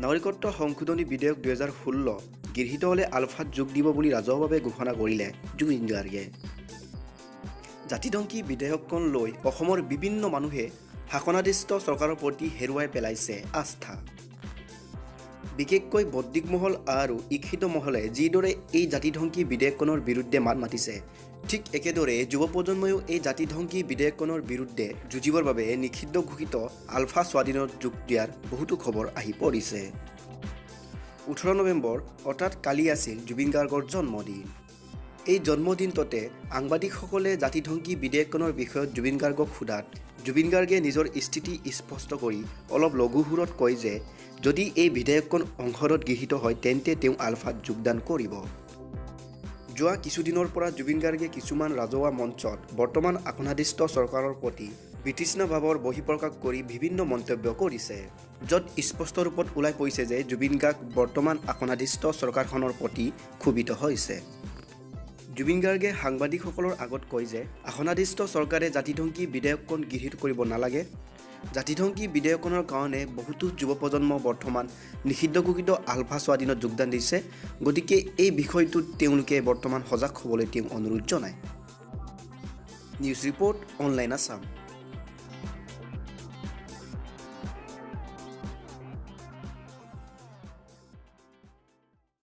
নাগৰিকত্ব সংশোধনী বিধেয়ক 2016 গৃহীত হ'লে আলফাত যোগ দিব বুলি ৰাজহুৱাভাৱে ঘোষণা কৰিলে জুবিন গাৰ্গে। জাতিধ্বংসী বিধেয়কখন লৈ অসমৰ বিভিন্ন মানুহে শাসনাধিষ্ঠ চৰকাৰৰ প্ৰতি হেৰুৱাই পেলাইছে আস্থা। বিশেষকৈ বৌদ্ধিক মহল আৰু শিক্ষিত মহলে যিদৰে এই জাতিধ্বংসী বিধেয়কখনৰ বিৰুদ্ধে মাত মাতিছে, ঠিক একেদৰে যুৱ প্ৰজন্ময়ো এই জাতিধ্বংসী বিধেয়কখনৰ বিৰুদ্ধে যুঁজিবৰ বাবে নিষিদ্ধ ঘোষিত আলফা স্বাধীনত যোগ দিয়াৰ বহুতো খবৰ আহি পৰিছে। 18 নৱেম্বৰ অৰ্থাৎ কালি আছিল জুবিন গাৰ্গৰ জন্মদিন। এই জন্মদিনটোতে সাংবাদিকসকলে জাতিধ্বংসী বিধেয়কখনৰ বিষয়ত জুবিন গাৰ্গক সোধাত জুবিন গাৰ্গে নিজৰ স্থিতি স্পষ্ট কৰি অলপ লঘু সুৰত কয় যে যদি এই বিধেয়কখন সংসদত গৃহীত হয় তেন্তে তেওঁ আলফাত যোগদান কৰিব। যোৱা কিছুদিনৰ পৰা জুবিন গাৰ্গে কিছুমান ৰাজহুৱা মঞ্চত বৰ্তমান শাসনাধিষ্ঠ চৰকাৰৰ প্ৰতি বিতৃষ্ণা ভাৱৰ বহিঃপ্ৰকাশ কৰি বিভিন্ন মন্তব্য কৰিছে, য'ত স্পষ্ট ৰূপত ওলাই পৰিছে যে জুবিন গাৰ্গ বৰ্তমান শাসনাধিষ্ঠ চৰকাৰখনৰ প্ৰতি ক্ষোভিত হৈছে। জুবিন গাৰ্গে সাংবাদিকসকলৰ আগত কয় যে শাসনাধিষ্ঠ চৰকাৰে জাতিধ্বংসী বিধেয়কখন গৃহীত কৰিব নালাগে। জাতিধ্বংসী বিধেয়কখনৰ কাৰণে বহুতো যুৱ প্ৰজন্ম বৰ্তমান নিষিদ্ধ ঘোষিত আলফা স্বাধীনত যোগদান দিছে, গতিকে এই বিষয়টোত তেওঁলোকে বৰ্তমান সজাগ হ'বলৈ তেওঁ অনুৰোধ জনায়। News report online Assam.